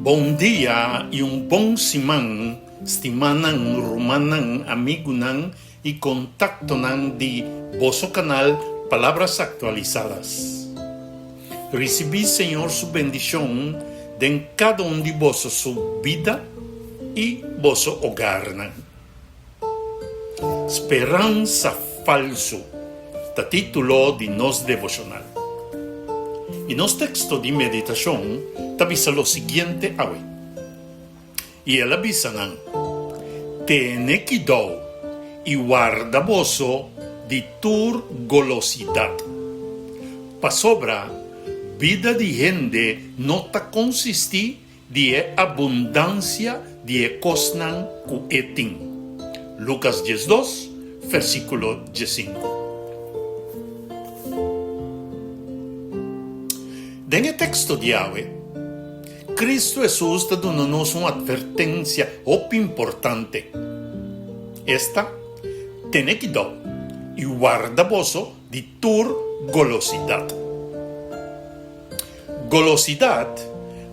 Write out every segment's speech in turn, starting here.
Bom dia e bom simang, stimanang, rumanang, amigo nang y contacto nang di vosso canal Palabras Actualizadas. Recibí, Señor, su bendición de cada uno de vosso su vida y vosso hogar nang. Esperanza falso, ta título de nos devocional. Y nos texto de meditación te avisa lo siguiente hoy. Y él avisa nan, tiene cuidado y guarda voso de tur golosidad. Pa sobra, vida de gente no ta consisti de abundancia de cosnan cu etin. Lucas 12, versículo 15. En el texto de hoy, Cristo Jesús está dándonos una advertencia importante. Esta, ten cuidado y guarda voso de tur golosidad. Golosidad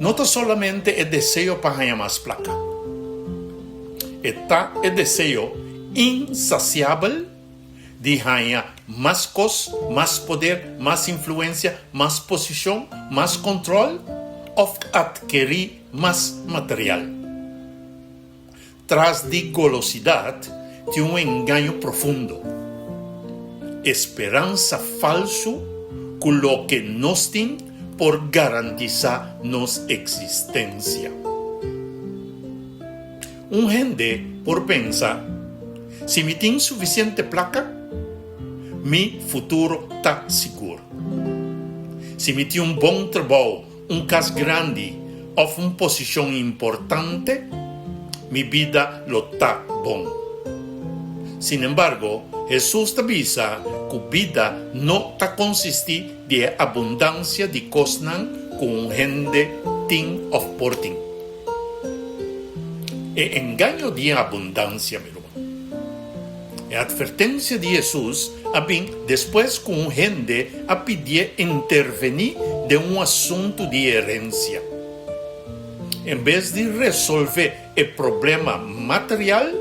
no está solamente el deseo para ganar más placa. Está el deseo insaciable de ganar más cosas, más poder, más influencia, más posición, más control o adquirir más material. Tras de golosidad, tiene un engaño profundo. Esperanza falso con lo que nos tiene por garantizar nuestra existencia. Un gente por pensar, si me tiene suficiente placa, mi futuro está seguro. Si me tiene un buen trabajo, un casa grande o una posición importante, mi vida lo está bon. Sin embargo, Jesús te avisa que vida no está consistir de abundancia de cosas con gente tin of porting. El engaño de abundancia, mi hermano. La advertencia de Jesús había después con gente a pedir intervenir de un asunto de herencia. En vez de resolver el problema material,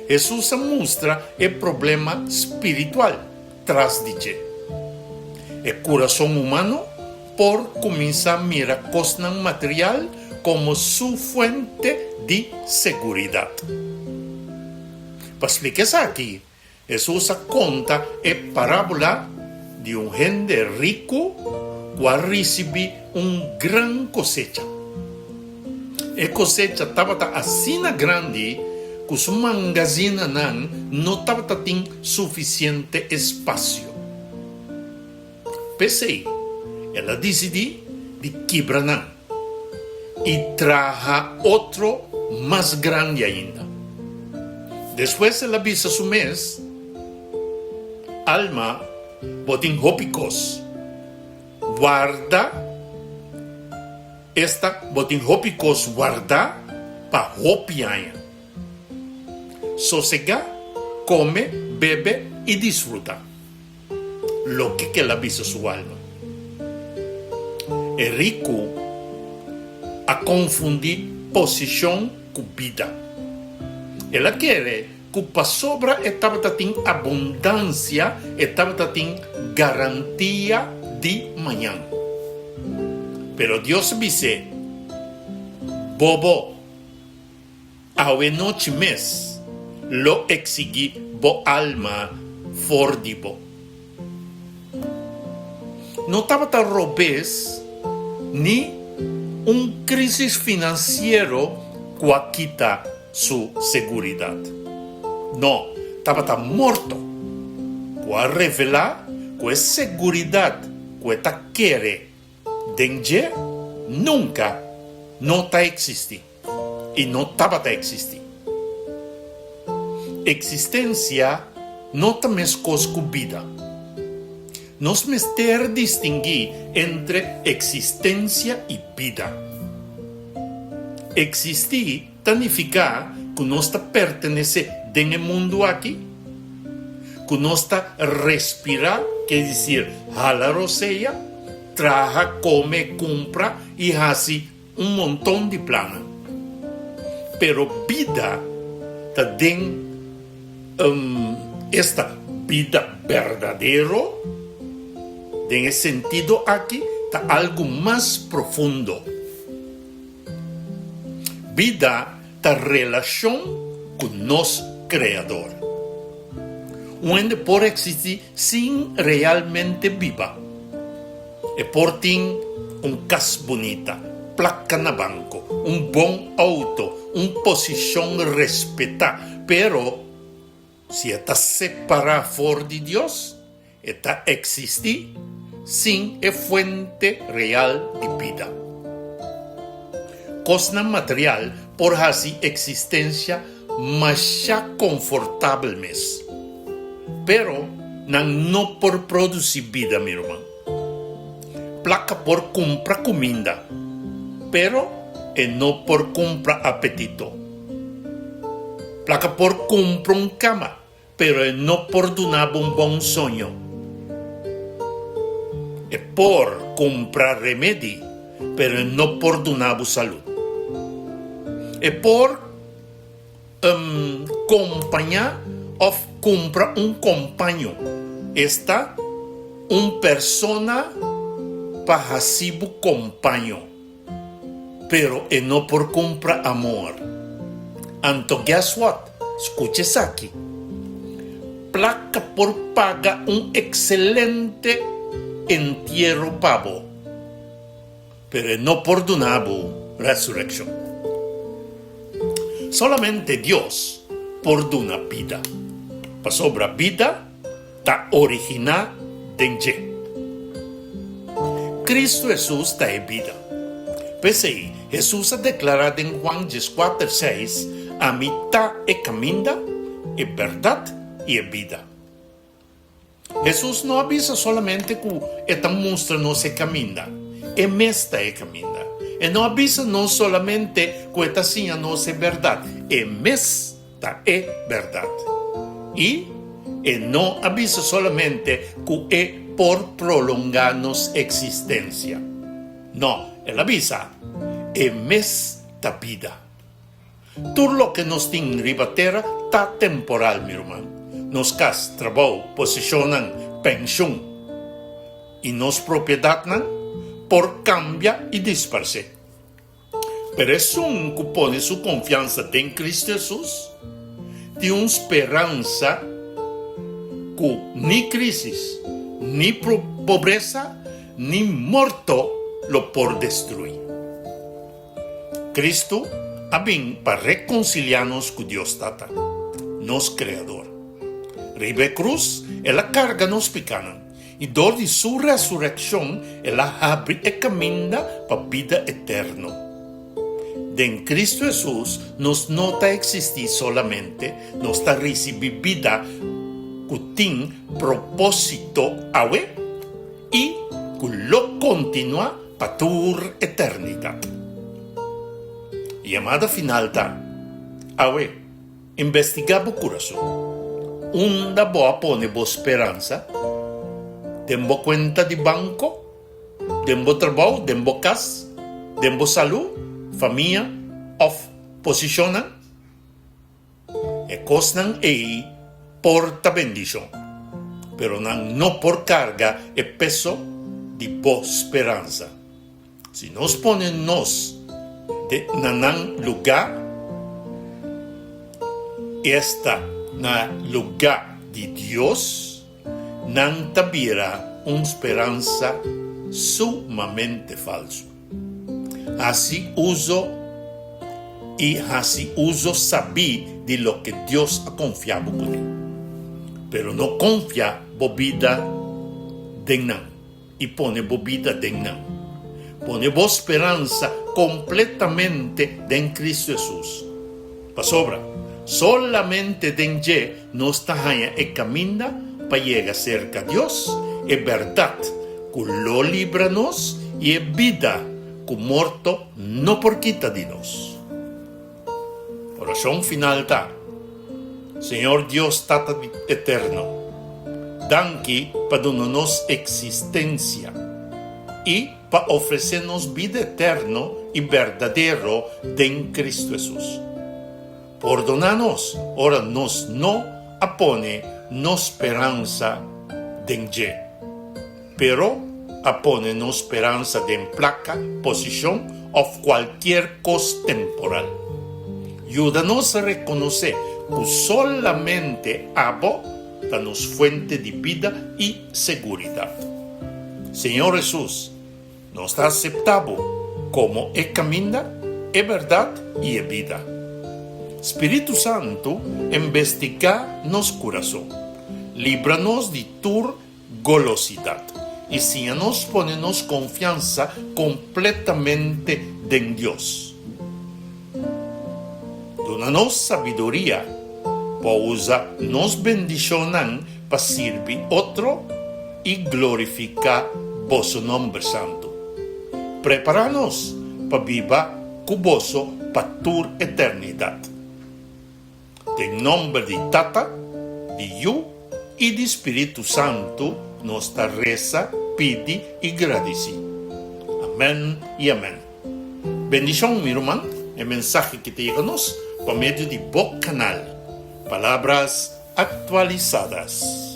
Jesús muestra el problema espiritual tras de él. El corazón humano por comenzar a mirar cosas material como su fuente de seguridad. Para explicar eso aquí, Jesús cuenta la parábola de un gente rico que recibe una gran cosecha. La cosecha estaba así grande que su magazine no estaba teniendo suficiente espacio. Pese ella decidió de quebrar y trajo otro más grande ainda. Después ella avisa a su mes, alma, botín hópicos, guarda, esta botín hópicos guarda pa hopiaña. Sosega, come, bebe y disfruta. Lo que le avisa a su alma. El rico a confundir posición con vida. Él quiere que para sobra estaba teniendo abundancia, estaba teniendo garantía de mañana. Pero Dios dice, bobo, a noche mes, lo exigí bo alma fordibo. No estaba tan robés ni un crisis financiero que quita su seguridad. No, estaba tan muerto. Que revelar que seguridad que ta quiere dengue nunca no ta existi y no estaba ta existi. Existencia no ta mezcos con vida. Nos mester distinguir entre existencia y vida. Existir significa que no pertenece en el mundo aquí, que no respirar, que decir, jalar o sea, trabaja, come, compra y hace un montón de planos. Pero vida también, esta vida verdadero, en el sentido aquí, está algo más profundo. Vida está relación con nos creador. Onde por existir sin realmente viva. E por tin casa bonita, placa na banco, bom auto, posición respetada. Pero si está separada fuera de Dios, está existir sin fuente real de vida. Cosa material por así existencia más confortable mes. Pero no por producir vida, mi hermano. Placa por comprar comida, pero no por comprar apetito. Placa por comprar un cama, pero no por donar un buen sueño. E por comprar remedio, pero no por donar salud. E por acompañar o comprar un compañero. Esta persona pasivo compañero, pero no por comprar amor. Anto, guess what? Escuches aquí. Placa por pagar un excelente entierro pavo, pero no por donar resurrección. Solamente Dios por donar vida. Para sobra vida, está original de Cristo Jesús está en vida. Pues ahí, Jesús ha declarado en Juan 4:6, a mitad es camino, es verdad y es vida. Jesús no avisa solamente que esta monstruo no se camina, es mesta es camina. Y no avisa no solamente que esta silla no es verdad, es mesta es verdad. Y no avisa solamente que es por prolongarnos existencia. No, él avisa, es esta vida. Todo lo que nos tiene en ribatera está temporal, mi hermano. Nos cas, trabajo, posicionan, pensión. Y nos propiedad por cambia y disperse. Pero es un que pone su confianza en Cristo Jesús, de una esperanza que ni crisis, ni pobreza, ni muerto lo por destruir. Cristo ha venido para reconciliarnos con Dios Tata, nos creador. Ribe cruz, Él carga nos picanan, y dor de su resurrección, Él abre el camino para vida eterna. En Cristo Jesús nos nota existir solamente, nos está recibir vida que tiene propósito awe y que lo continúa para toda eternidad. Llamada final está, awe, investigar el corazón. Onda boa pone boa esperanza, dembo cuenta de banco, dembo trabajo, dembo casa, dembo salud, familia, of posicionan, e cosnan e porta bendición, pero no por carga e peso de boa esperanza. Si nos ponen nos de nanan lugar, esta na lugar de Dios, nan tabira una esperanza sumamente falso. Así uso sabí de lo que Dios ha confiado con él. Pero no confía bobida de nan y pone bobida de nan. Pone vos esperanza completamente en Cristo Jesús. Pa sobra, solamente denye no está el camino para llegar cerca a Dios. Es verdad que lo libranos y es vida que muerto no por quita de nos. Oración final está. Señor Dios Tata eterno, danki para darnos existencia y para ofrecernos vida eterna y verdadero en Cristo Jesús. Perdonanos, ahora nos no apone no esperanza en Ye, pero apone no esperanza en placa, posición o cualquier cosa temporal. Ayúdanos a reconocer que solamente Abba danos fuente de vida y seguridad. Señor Jesús, nos ha aceptado como es camino, es verdad y es vida. Espíritu Santo, investiga nos corazón, líbranos de tu golosidad y síganos ponernos confianza completamente en Dios. Donanos sabiduría, para nos bendicionan para servir otro y glorificar vuestro nombre santo. Preparanos para vivir con vos para tu eternidad. En nombre de Tata, de Yo y de Espíritu Santo, nuestra reza, pide y agradece. Amén y amén. Bendición, mi hermano, el mensaje que te llega por medio de Boc Canal. Palabras actualizadas.